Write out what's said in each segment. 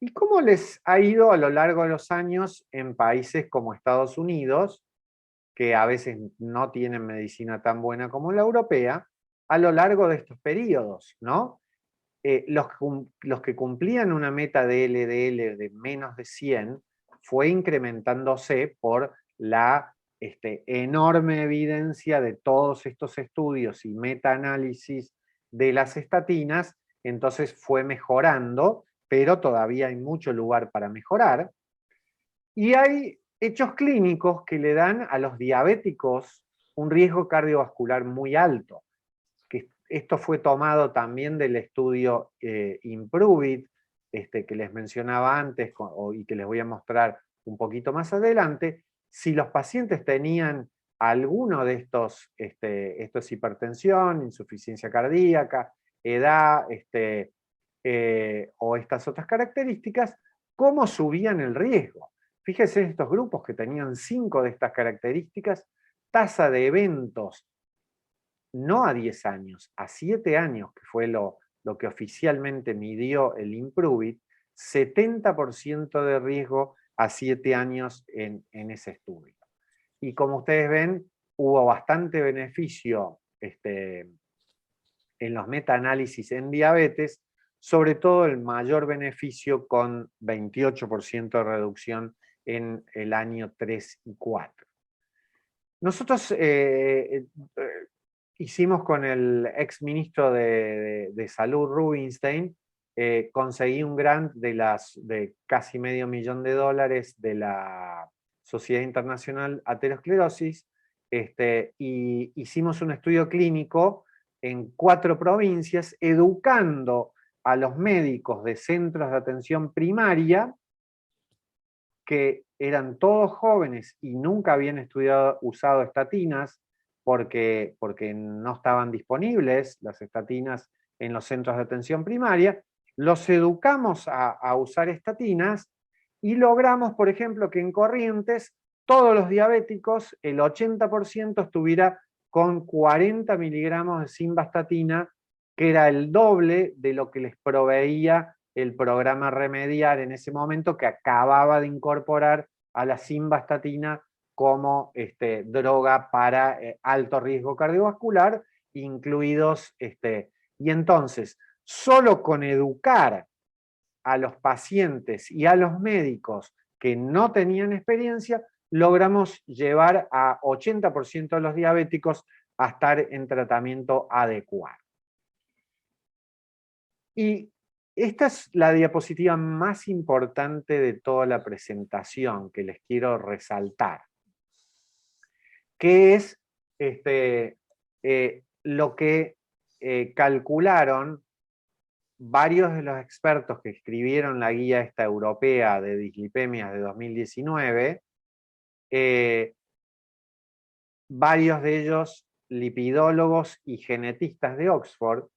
¿Y cómo les ha ido a lo largo de los años en países como Estados Unidos, que a veces no tienen medicina tan buena como la europea, a lo largo de estos periodos, ¿no? Los que cumplían una meta de LDL de menos de 100 fue incrementándose por la enorme evidencia de todos estos estudios y metaanálisis de las estatinas, entonces fue mejorando, pero todavía hay mucho lugar para mejorar. Y hay hechos clínicos que le dan a los diabéticos un riesgo cardiovascular muy alto. Que esto fue tomado también del estudio Improve It, que les mencionaba antes y que les voy a mostrar un poquito más adelante. Si los pacientes tenían alguno de estos, esto es hipertensión, insuficiencia cardíaca, edad, o estas otras características, ¿cómo subían el riesgo? Fíjense en estos grupos que tenían 5 de estas características, tasa de eventos, no a 10 años, a 7 años, que fue lo que oficialmente midió el Improve It, 70% de riesgo a 7 años en ese estudio. Y como ustedes ven, hubo bastante beneficio en los metaanálisis en diabetes, sobre todo el mayor beneficio con 28% de reducción en el año 3 y 4. Nosotros hicimos con el ex ministro de Salud, Rubinstein, conseguí un grant de casi $500,000 de la Sociedad Internacional Aterosclerosis, y hicimos un estudio clínico en 4 provincias, educando a los médicos de centros de atención primaria, que eran todos jóvenes y nunca habían usado estatinas, porque no estaban disponibles las estatinas en los centros de atención primaria. Los educamos a usar estatinas y logramos, por ejemplo, que en Corrientes todos los diabéticos, el 80% estuviera con 40 miligramos de simvastatina, que era el doble de lo que les proveía el programa Remediar en ese momento, que acababa de incorporar a la simvastatina como droga para alto riesgo cardiovascular, incluidos, y entonces, solo con educar a los pacientes y a los médicos que no tenían experiencia, logramos llevar a 80% de los diabéticos a estar en tratamiento adecuado. Y esta es la diapositiva más importante de toda la presentación que les quiero resaltar, que es lo que calcularon varios de los expertos que escribieron la guía esta europea de dislipemias de 2019, varios de ellos lipidólogos y genetistas de Oxford,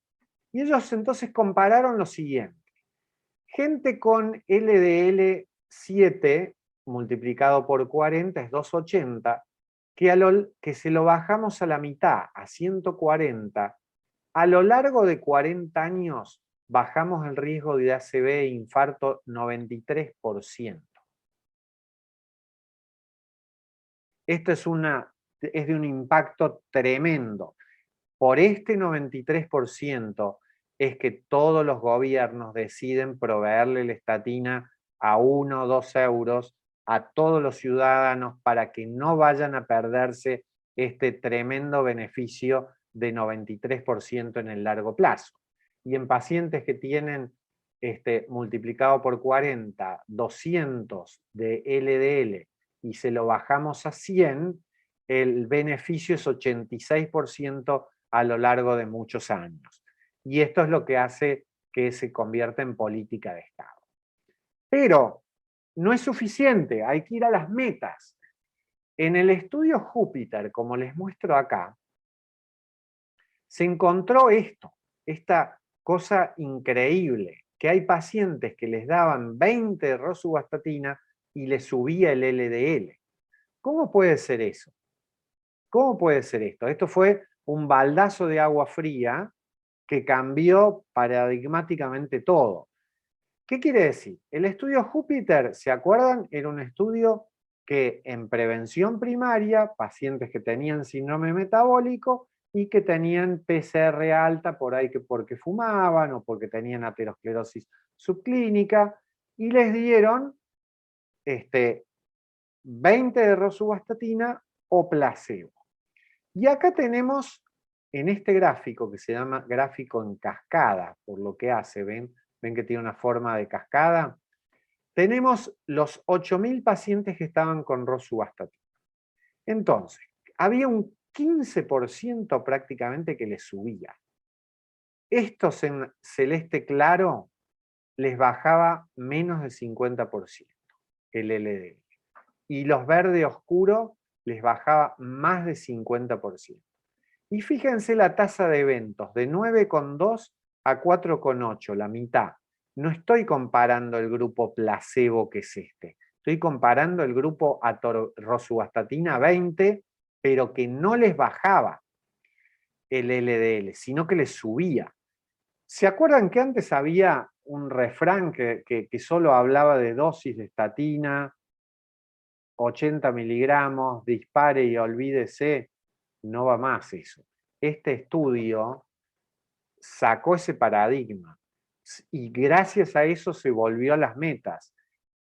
y ellos entonces compararon lo siguiente. Gente con LDL7 multiplicado por 40 es 280, que se lo bajamos a la mitad, a 140, a lo largo de 40 años bajamos el riesgo de ACV e infarto 93%. Esto es de un impacto tremendo. Por este 93% es que todos los gobiernos deciden proveerle la estatina a 1 o 2 euros a todos los ciudadanos para que no vayan a perderse este tremendo beneficio de 93% en el largo plazo. Y en pacientes que tienen multiplicado por 40, 200 de LDL y se lo bajamos a 100, el beneficio es 86% a lo largo de muchos años. Y esto es lo que hace que se convierta en política de Estado. Pero no es suficiente, hay que ir a las metas. En el estudio Júpiter, como les muestro acá, se encontró esta cosa increíble, que hay pacientes que les daban 20 de rosuvastatina y les subía el LDL. ¿Cómo puede ser eso? ¿Cómo puede ser esto? Esto fue un baldazo de agua fría que cambió paradigmáticamente todo. ¿Qué quiere decir? El estudio Júpiter, ¿se acuerdan? Era un estudio que en prevención primaria, pacientes que tenían síndrome metabólico y que tenían PCR alta por ahí que porque fumaban o porque tenían aterosclerosis subclínica, y les dieron 20 de rosuvastatina o placebo. Y acá tenemos en este gráfico, que se llama gráfico en cascada, por lo que hace, ven que tiene una forma de cascada, tenemos los 8.000 pacientes que estaban con rosuvastatina. Entonces, había un 15% prácticamente que les subía. Estos en celeste claro les bajaba menos del 50% el LDL. Y los verde oscuro les bajaba más de 50%. Y fíjense la tasa de eventos, de 9,2 a 4,8, la mitad. No estoy comparando el grupo placebo, que es este. Estoy comparando el grupo rosuvastatina 20, pero que no les bajaba el LDL, sino que les subía. ¿Se acuerdan que antes había un refrán que solo hablaba de dosis de estatina, 80 miligramos, dispare y olvídese? No va más eso. Este estudio sacó ese paradigma y gracias a eso se volvió a las metas.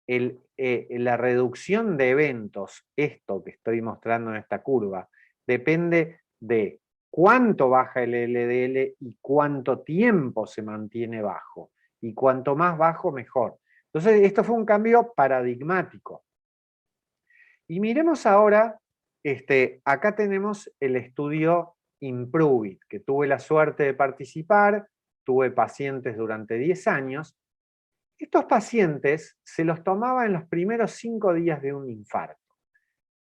La reducción de eventos, esto que estoy mostrando en esta curva, depende de cuánto baja el LDL y cuánto tiempo se mantiene bajo. Y cuanto más bajo, mejor. Entonces, esto fue un cambio paradigmático. Y miremos ahora, acá tenemos el estudio Improve It, que tuve la suerte de participar, tuve pacientes durante 10 años. Estos pacientes se los tomaba en los primeros 5 días de un infarto.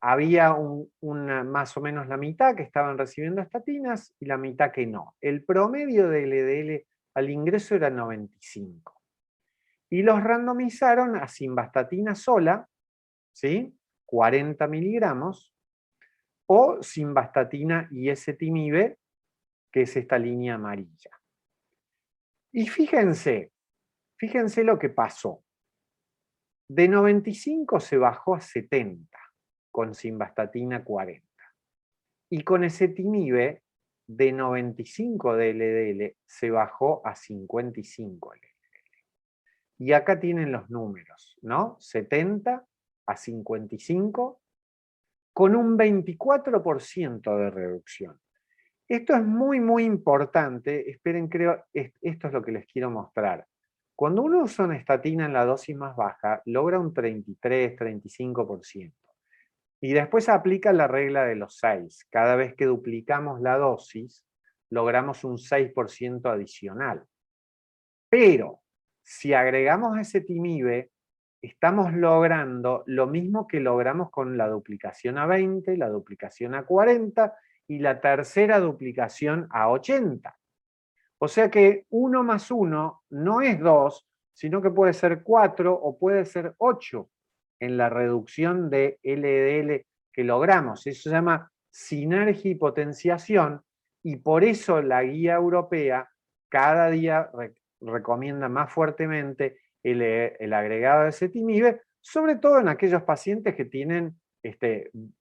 Había más o menos la mitad que estaban recibiendo estatinas y la mitad que no. El promedio de LDL al ingreso era 95. Y los randomizaron a simvastatina sola, ¿sí? 40 miligramos, o simvastatina y ezetimibe, que es esta línea amarilla. Y fíjense lo que pasó. De 95 se bajó a 70 con simvastatina 40. Y con ezetimibe, de 95 de LDL se bajó a 55 LDL. Y acá tienen los números, ¿no? 70 a 55 con un 24% de reducción. Esto es muy, muy importante. Esperen, creo, esto es lo que les quiero mostrar. Cuando uno usa una estatina en la dosis más baja, logra un 33, 35%. Y después aplica la regla de los 6. Cada vez que duplicamos la dosis, logramos un 6% adicional. Pero, si agregamos ezetimibe, estamos logrando lo mismo que logramos con la duplicación a 20, la duplicación a 40 y la tercera duplicación a 80. O sea que 1 más 1 no es 2, sino que puede ser 4 o puede ser 8 en la reducción de LDL que logramos. Eso se llama sinergia y potenciación, y por eso la guía europea cada día recomienda más fuertemente el agregado de ezetimibe, sobre todo en aquellos pacientes que tienen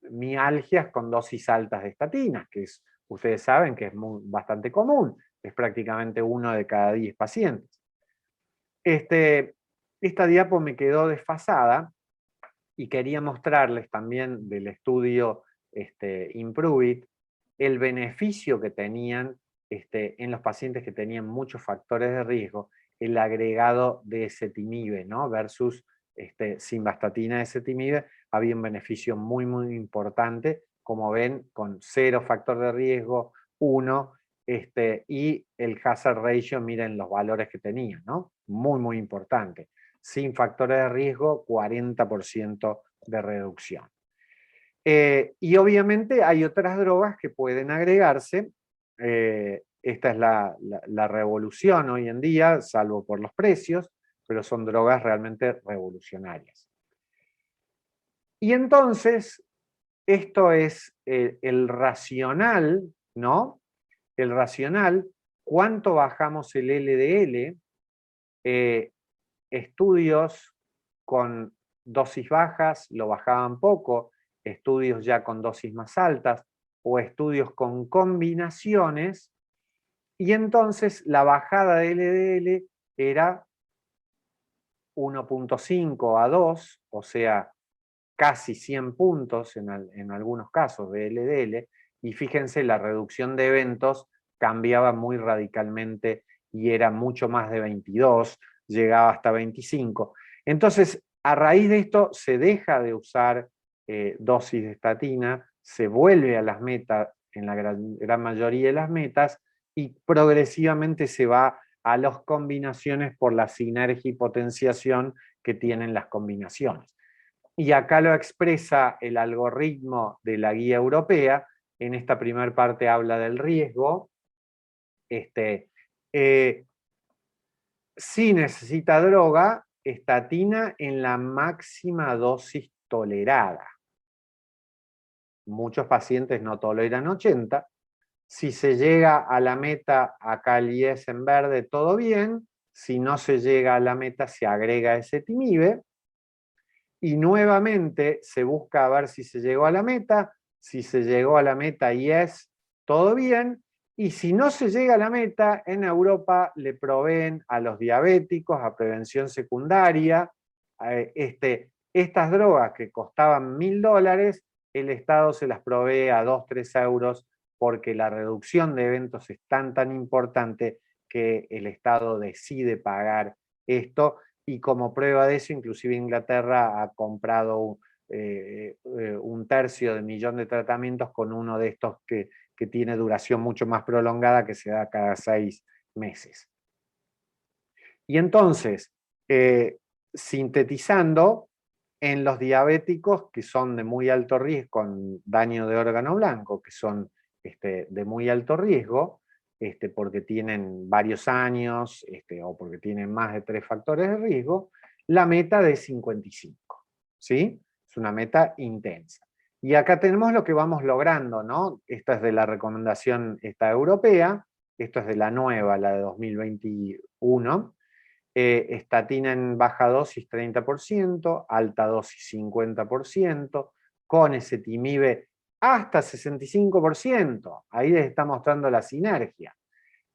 mialgias con dosis altas de estatinas, que ustedes saben que es bastante común, es prácticamente 1 de cada 10 pacientes. Esta diapo me quedó desfasada y quería mostrarles también del estudio Improve It, el beneficio que tenían en los pacientes que tenían muchos factores de riesgo, el agregado de ezetimibe, ¿no? Versus simvastatina de ezetimibe, había un beneficio muy, muy importante, como ven, con 0 factor de riesgo, 1, y el hazard ratio, miren los valores que tenía, ¿no? Muy, muy importante. Sin factores de riesgo, 40% de reducción. Y obviamente hay otras drogas que pueden agregarse. Esta es la revolución hoy en día, salvo por los precios, pero son drogas realmente revolucionarias. Y entonces, esto es el racional, ¿no? El racional, cuánto bajamos el LDL estudios con dosis bajas lo bajaban poco, estudios ya con dosis más altas, o estudios con combinaciones, y entonces la bajada de LDL era 1.5 a 2, o sea, casi 100 puntos en algunos casos de LDL, y fíjense, la reducción de eventos cambiaba muy radicalmente y era mucho más de 22, llegaba hasta 25. Entonces, a raíz de esto, se deja de usar dosis de estatina, se vuelve a las metas, en la gran mayoría de las metas, y progresivamente se va a las combinaciones por la sinergia y potenciación que tienen las combinaciones. Y acá lo expresa el algoritmo de la guía europea. En esta primera parte habla del riesgo. Si necesita droga, estatina en la máxima dosis tolerada. Muchos pacientes no toleran 80. Si se llega a la meta, acá el IES en verde, todo bien. Si no se llega a la meta, se agrega ezetimibe. Y nuevamente se busca ver si se llegó a la meta. Si se llegó a la meta y todo bien. Y si no se llega a la meta, en Europa le proveen a los diabéticos, a prevención secundaria, estas drogas que costaban $1000, el Estado se las provee a 2-3 euros, porque la reducción de eventos es tan importante que el Estado decide pagar esto. Y como prueba de eso, inclusive Inglaterra ha comprado un tercio de millón de tratamientos con uno de estos que tiene duración mucho más prolongada, que se da cada 6 meses. Y entonces, sintetizando, en los diabéticos que son de muy alto riesgo, con daño de órgano blanco, que son de muy alto riesgo, porque tienen varios años, o porque tienen más de 3 factores de riesgo, la meta de 55, ¿sí? Es una meta intensa. Y acá tenemos lo que vamos logrando, ¿no? Esta es de la recomendación europea, esto es de la nueva, la de 2021, estatina en baja dosis 30%, alta dosis 50%, con ezetimibe hasta 65%, ahí les está mostrando la sinergia,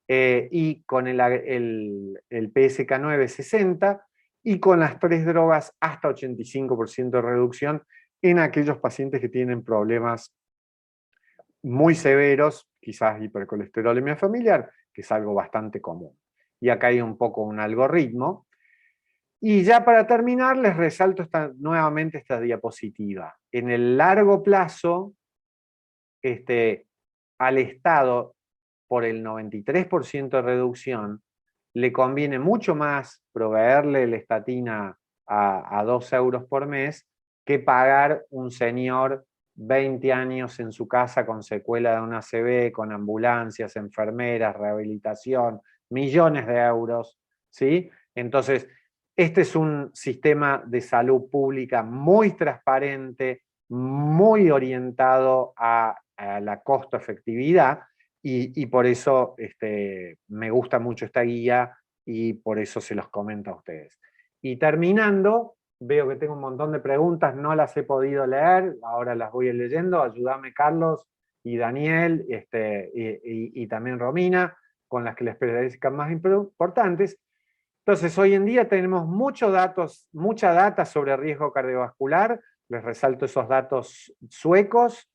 y con el PSK9 60, y con las 3 drogas hasta 85% de reducción en aquellos pacientes que tienen problemas muy severos, quizás hipercolesterolemia familiar, que es algo bastante común. Y acá hay un poco un algoritmo. Y ya para terminar, les resalto nuevamente esta diapositiva. En el largo plazo, al Estado, por el 93% de reducción, le conviene mucho más proveerle la estatina a 2 euros por mes que pagar un señor 20 años en su casa con secuela de una ACV, con ambulancias, enfermeras, rehabilitación, millones de euros, ¿sí? Entonces, este es un sistema de salud pública muy transparente, muy orientado a la costo-efectividad, y por eso me gusta mucho esta guía y por eso se los comento a ustedes. Y terminando, veo que tengo un montón de preguntas, no las he podido leer, ahora las voy leyendo. Ayúdame, Carlos y Daniel, y también Romina, con las que les parezcan más importantes. Entonces, hoy en día tenemos mucha data sobre riesgo cardiovascular. Les resalto esos datos suecos.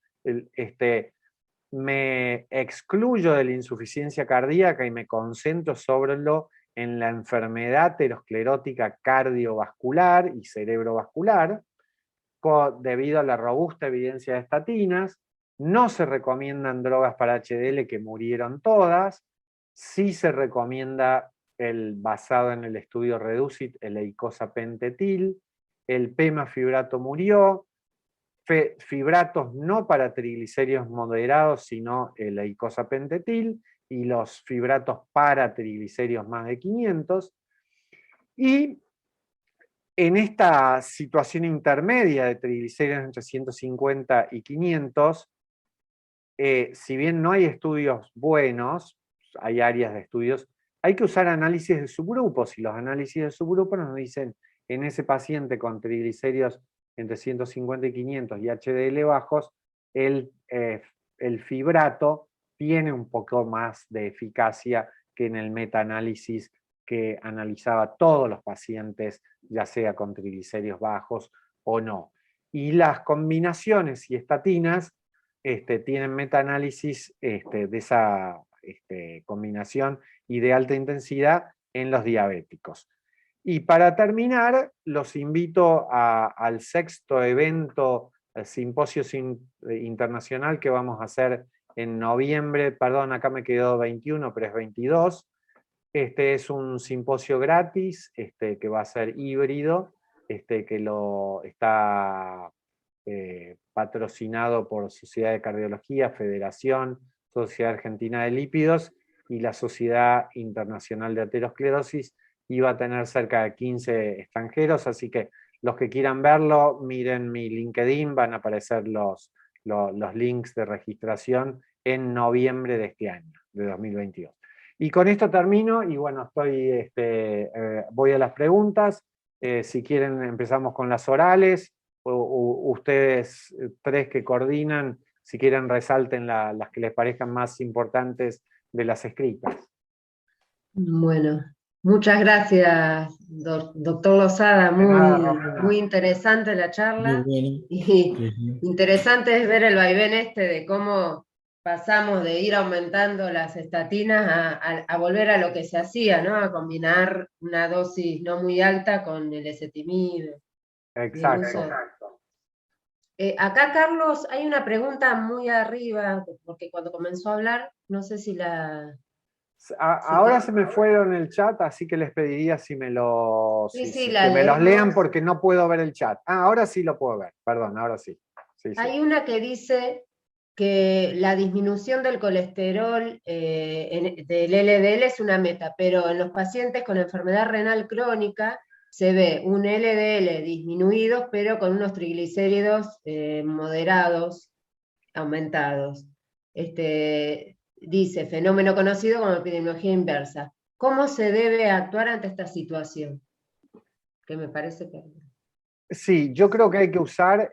Me excluyo de la insuficiencia cardíaca y me concentro en la enfermedad aterosclerótica cardiovascular y cerebrovascular, debido a la robusta evidencia de estatinas. No se recomiendan drogas para HDL, que murieron todas. Sí se recomienda basado en el estudio REDUCIT, el eicosapentatil. El pemafibrato murió. Fibratos no para triglicéridos moderados, sino el eicosapentatil, y los fibratos para triglicéridos más de 500. Y en esta situación intermedia de triglicéridos entre 150 y 500, si bien no hay estudios buenos, hay áreas de estudios, hay que usar análisis de subgrupos, y los análisis de subgrupos nos dicen, en ese paciente con triglicéridos entre 150 y 500 y HDL bajos, el fibrato tiene un poco más de eficacia que en el metaanálisis que analizaba todos los pacientes, ya sea con triglicéridos bajos o no. Y las combinaciones y estatinas tienen metaanálisis de esa combinación y de alta intensidad en los diabéticos. Y para terminar, los invito al 6º evento, el simposio internacional que vamos a hacer en noviembre, perdón, acá me quedó 21, pero es 22. Este es un simposio gratis, que va a ser híbrido, que lo está patrocinado por Sociedad de Cardiología, Federación, Sociedad Argentina de Lípidos y la Sociedad Internacional de Aterosclerosis, y va a tener cerca de 15 extranjeros, así que los que quieran verlo, miren mi LinkedIn, van a aparecer los links de registración en noviembre de este año, de 2022. Y con esto termino, y bueno, voy a las preguntas. Si quieren empezamos con las orales, o ustedes tres que coordinan, si quieren resalten las que les parezcan más importantes de las escritas. Bueno, muchas gracias, doctor Lozada, muy interesante la charla. Muy bueno. Y interesante es ver el vaivén de cómo pasamos de ir aumentando las estatinas a volver a lo que se hacía, ¿no? A combinar una dosis no muy alta con el ezetimibe. Exacto. Acá, Carlos, hay una pregunta muy arriba, porque cuando comenzó a hablar, no sé si la... Ahora se me fueron el chat, así que les pediría si me los, la que me los lean, porque no puedo ver el chat. Ahora sí lo puedo ver, perdón, ahora sí. Hay una que dice que la disminución del colesterol del LDL es una meta, pero en los pacientes con enfermedad renal crónica se ve un LDL disminuido, pero con unos triglicéridos moderados, aumentados. Dice, fenómeno conocido como epidemiología inversa. ¿Cómo se debe actuar ante esta situación? Que me parece que... Sí, yo creo que hay que usar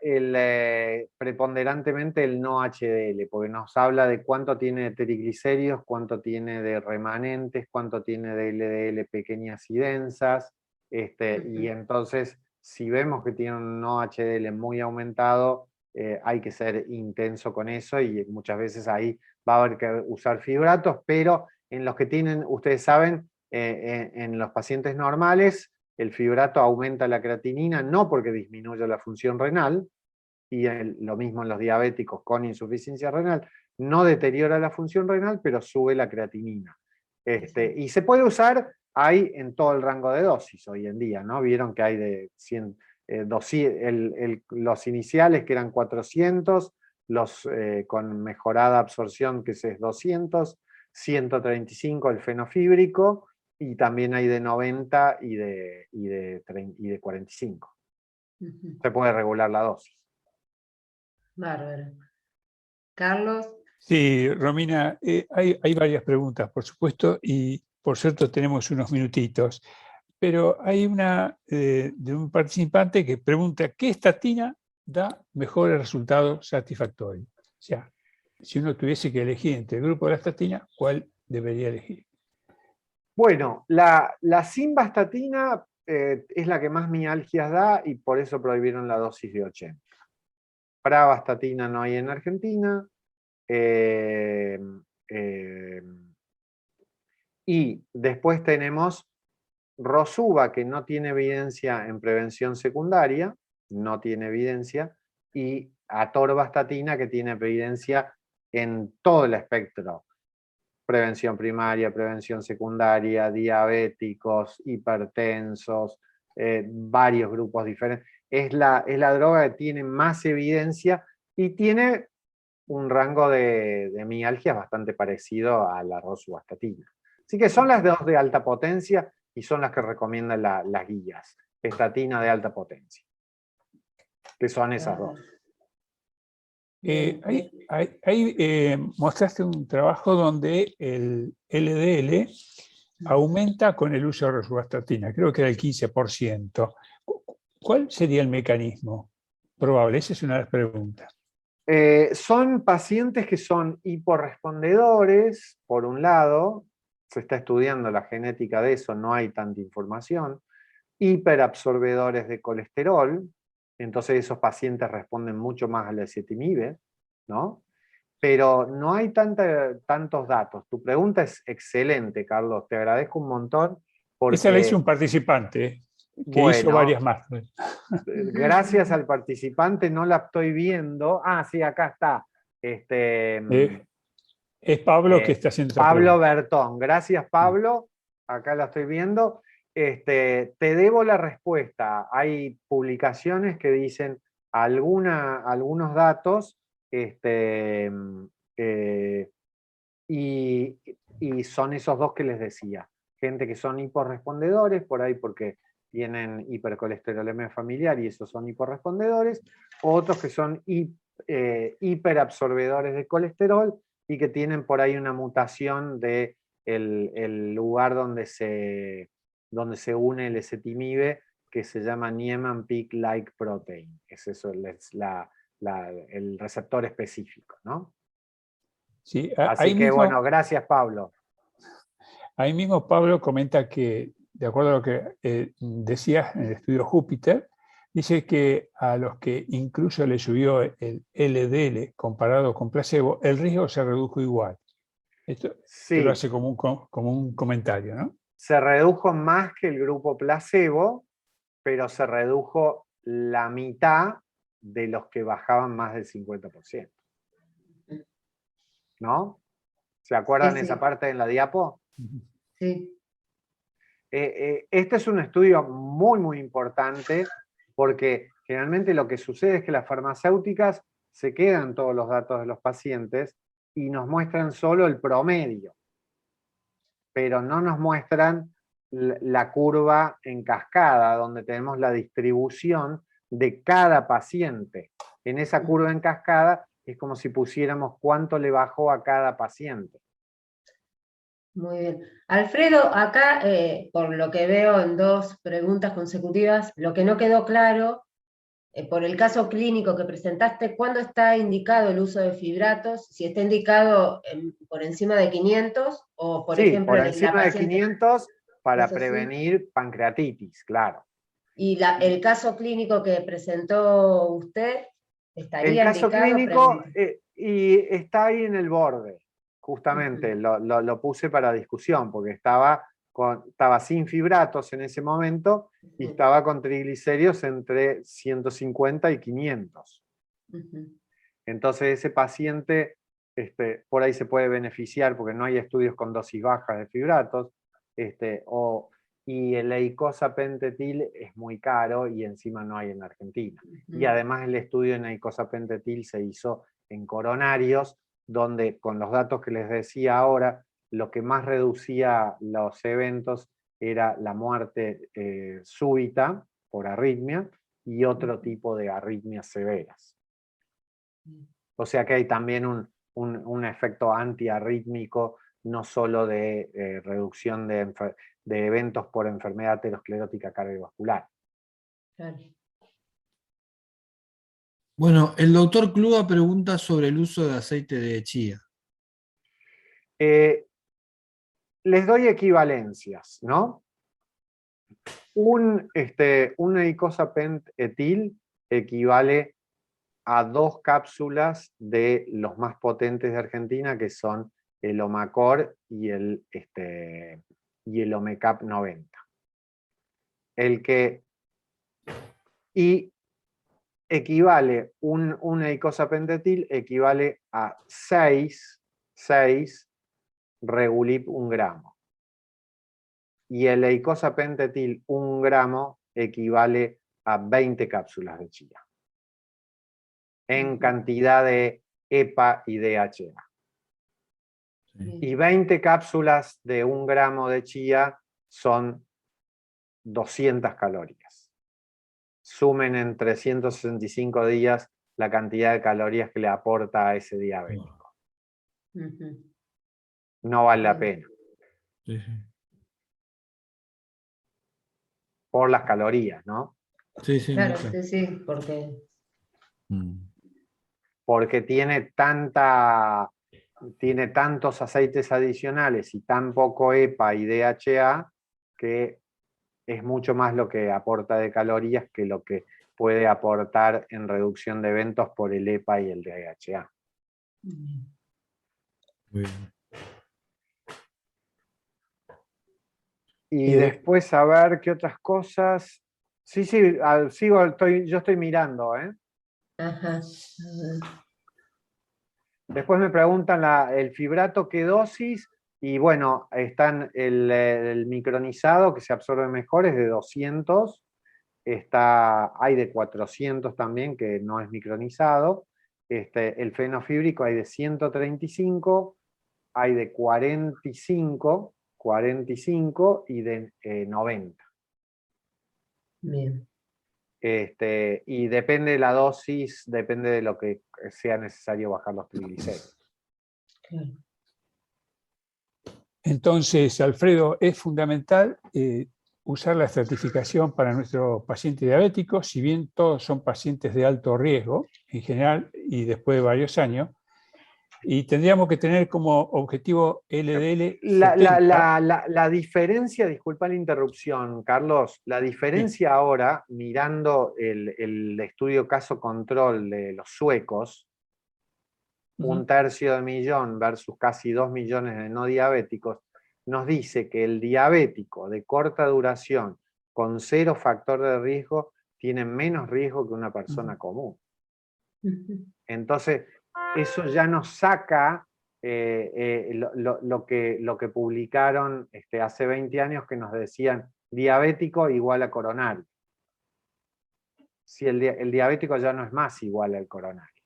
preponderantemente el no HDL, porque nos habla de cuánto tiene de triglicéridos, cuánto tiene de remanentes, cuánto tiene de LDL pequeñas y densas, y entonces si vemos que tiene un no HDL muy aumentado, hay que ser intenso con eso, y muchas veces ahí va a haber que usar fibratos, pero en los que tienen, ustedes saben, en los pacientes normales, el fibrato aumenta la creatinina, no porque disminuya la función renal, y lo mismo en los diabéticos con insuficiencia renal, no deteriora la función renal, pero sube la creatinina. Y se puede usar, hay en todo el rango de dosis hoy en día, ¿no? Vieron que hay de 100, los iniciales que eran 400, los con mejorada absorción que es 200, 135 el fenofíbrico, y también hay de 90 y de 45. Se puede regular la dosis. Bárbaro. Carlos. Sí, Romina, hay varias preguntas, por supuesto, y por cierto tenemos unos minutitos, pero hay una de un participante que pregunta, ¿qué estatina da mejores resultados satisfactorios? O sea, si uno tuviese que elegir entre el grupo de la estatina, ¿cuál debería elegir? Bueno, la simvastatina es la que más mialgias da, y por eso prohibieron la dosis de 80. Pravastatina no hay en Argentina. Y después tenemos Rosuva, que no tiene evidencia en prevención secundaria, no tiene evidencia, y atorvastatina, que tiene evidencia en todo el espectro: prevención primaria, prevención secundaria, diabéticos, hipertensos, varios grupos diferentes. Es la droga que tiene más evidencia y tiene un rango de mialgia bastante parecido a la rosuvastatina. Así que son las dos de alta potencia y son las que recomiendan las guías. Estatina de alta potencia, que son esas dos. Ahí mostraste un trabajo donde el LDL aumenta con el uso de rosuvastatina, creo que era el 15%. ¿Cuál sería el mecanismo probable? Esa es una de las preguntas. Son pacientes que son hiporrespondedores, por un lado, se está estudiando la genética de eso, no hay tanta información, hiperabsorbedores de colesterol, entonces esos pacientes responden mucho más al ezetimibe, ¿no? Pero no hay tantos datos. Tu pregunta es excelente, Carlos, te agradezco un montón. Esa la hizo Porque, un participante que hizo bueno, varias más. gracias al participante no la estoy viendo. Ah, sí, acá está. Es Pablo que está haciendo esa Pablo pregunta. Bertón. Gracias, Pablo. Acá la estoy viendo. Te debo la respuesta. Hay publicaciones que dicen algunos datos eh, y son esos dos que les decía. Gente que son hiporrespondedores, por ahí porque tienen hipercolesterolemia familiar y esos son hiporrespondedores, otros que son hiperabsorbedores de colesterol y que tienen por ahí una mutación de el lugar donde se une el ezetimibe, que se llama Niemann-Pick-like protein. Es eso, es el receptor específico, ¿no? Sí, Así que bueno, gracias, Pablo. Ahí mismo Pablo comenta que, de acuerdo a lo que decías en el estudio Júpiter, dice que a los que incluso le subió el LDL comparado con placebo, el riesgo se redujo igual. Esto te lo Sí, hace como un comentario, ¿no? se redujo más que el grupo placebo, pero se redujo la mitad de los que bajaban más del 50%. ¿No? ¿Se acuerdan Sí, sí. esa parte en la diapo? Sí. Este es un estudio muy, muy importante porque generalmente lo que sucede es que las farmacéuticas se quedan todos los datos de los pacientes y nos muestran solo el promedio, pero no nos muestran la curva en cascada, donde tenemos la distribución de cada paciente. En esa curva en cascada es como si pusiéramos cuánto le bajó a cada paciente. Muy bien. Alfredo, acá, por lo que veo en dos preguntas consecutivas, lo que no quedó claro, por el caso clínico que presentaste, ¿cuándo está indicado el uso de fibratos? Si está indicado por encima de 500 o, por Sí, ejemplo, por la encima de paciente... 500 para ¿Es así? prevenir pancreatitis, claro. Y el caso clínico que presentó usted, El ¿estaría caso indicado? clínico Pregunto. y está ahí en el borde, justamente, lo puse para discusión, porque estaba sin fibratos en ese momento y estaba con triglicéridos entre 150 y 500. Entonces ese paciente por ahí se puede beneficiar porque no hay estudios con dosis bajas de fibratos, y el eicosapentatil es muy caro y encima no hay en Argentina. Y además el estudio en eicosapentatil se hizo en coronarios, donde con los datos que les decía ahora, lo que más reducía los eventos era la muerte súbita por arritmia y otro tipo de arritmias severas. O sea que hay también un efecto antiarrítmico, no solo de reducción de eventos por enfermedad aterosclerótica cardiovascular. Claro. Bueno, el doctor Clua pregunta sobre el uso de aceite de chía. Les doy equivalencias, ¿no? Un eicosapent-etil equivale a 2 cápsulas de los más potentes de Argentina, que son el Omacor y el Omecap 90. Y equivale, un eicosapentatil equivale a 6 Regulip 1 gramo. Y el eicosapentatil 1 gramo equivale a 20 cápsulas de chía. En cantidad de EPA y DHA. Y 20 cápsulas de 1 gramo de chía son 200 calorías. Sumen en 365 días la cantidad de calorías que le aporta a ese diabético. No vale la pena. Sí, sí. por las calorías, ¿no? Sí, sí, Claro, mucho. sí, sí, porque Porque tiene tantos aceites adicionales y tan poco EPA y DHA que es mucho más lo que aporta de calorías que lo que puede aportar en reducción de eventos por el EPA y el DHA. Muy bien. Y después a ver qué otras cosas. Sí, sí, yo estoy mirando, ¿eh? ajá. A ver. Después me preguntan el fibrato, qué dosis, y bueno, están el micronizado que se absorbe mejor, es de 200, hay de 400 también, que no es micronizado, el fenofíbrico hay de 135, hay de 45 y de 90. Bien. Y depende de la dosis, depende de lo que sea necesario bajar los triglicéridos. Claro. Entonces, Alfredo, es fundamental usar la estratificación para nuestros pacientes diabéticos, si bien todos son pacientes de alto riesgo en general y después de varios años, y tendríamos que tener como objetivo LDL 70. La diferencia, disculpa la interrupción, Carlos, la diferencia ahora, mirando el estudio caso control de los suecos, 1/3 de millón versus casi 2 millones de no diabéticos, nos dice que el diabético de corta duración con 0 factor de riesgo tiene menos riesgo que una persona común. Entonces, eso ya nos saca lo que publicaron hace 20 años, que nos decían diabético igual a coronario. Si el diabético ya no es más igual al coronario.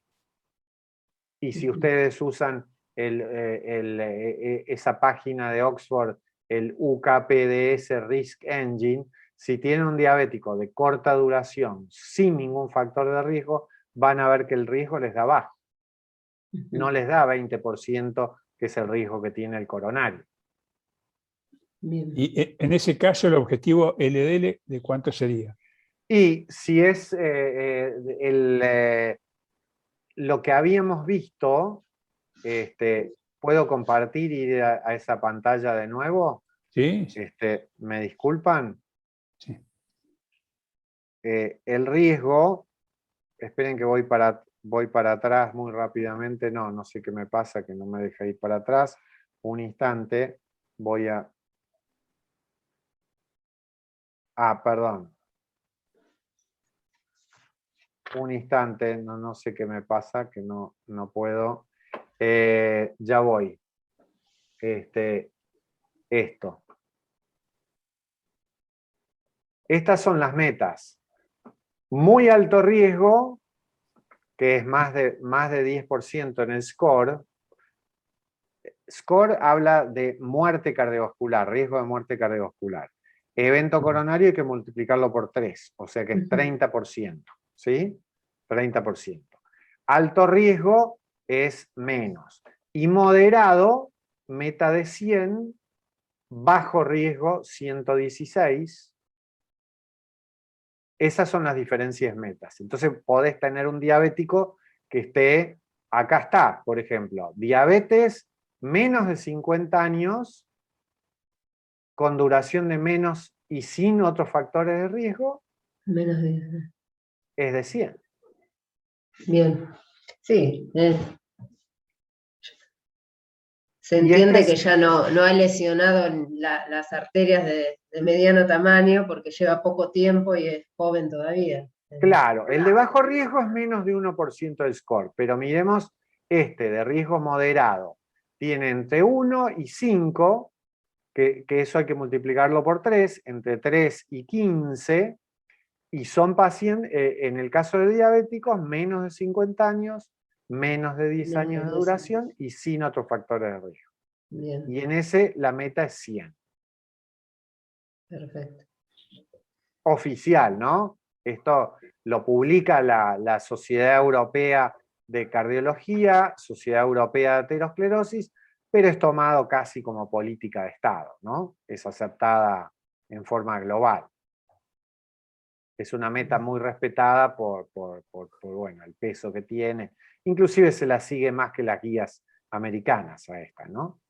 Y si ustedes usan esa página de Oxford, el UKPDS Risk Engine, si tienen un diabético de corta duración sin ningún factor de riesgo, van a ver que el riesgo les da bajo. No les da 20%, que es el riesgo que tiene el coronario. Bien. Y en ese caso, el objetivo LDL, ¿de cuánto sería? Y si es lo que habíamos visto, ¿puedo compartir y ir a esa pantalla de nuevo? ¿Sí? ¿Me disculpan? Sí. El riesgo, esperen que voy para atrás muy rápidamente, no sé qué me pasa, que no me deja ir para atrás. Un instante, voy a... perdón. Un instante, no sé qué me pasa, que no puedo. Ya voy. Esto. Estas son las metas. Muy alto riesgo, que es más de 10% en el score. Score habla de muerte cardiovascular, riesgo de muerte cardiovascular. Evento coronario hay que multiplicarlo por 3, o sea que es 30%. ¿Sí? 30%. Alto riesgo es menos. Y moderado, meta de 100, bajo riesgo 116. Esas son las diferencias metas. Entonces podés tener un diabético que esté, acá está, por ejemplo, diabetes menos de 50 años, con duración de menos y sin otros factores de riesgo, Menos de... es de 100. Bien. Sí. Se Y entiende que ya no ha lesionado las arterias de mediano tamaño porque lleva poco tiempo y es joven todavía. Claro, el de bajo riesgo es menos de 1% del score, pero miremos de riesgo moderado. Tiene entre 1 y 5, que eso hay que multiplicarlo por 3, entre 3 y 15, y son pacientes, en el caso de diabéticos, menos de 50 años, menos de 10 años de duración y sin otros factores de riesgo. Bien. Y en ese la meta es 100. Perfecto. Oficial, ¿no? Esto lo publica la Sociedad Europea de Cardiología, Sociedad Europea de Aterosclerosis, pero es tomado casi como política de Estado, ¿no? Es aceptada en forma global. Es una meta muy respetada por bueno, el peso que tiene. Inclusive se la sigue más que las guías americanas a esta, ¿no?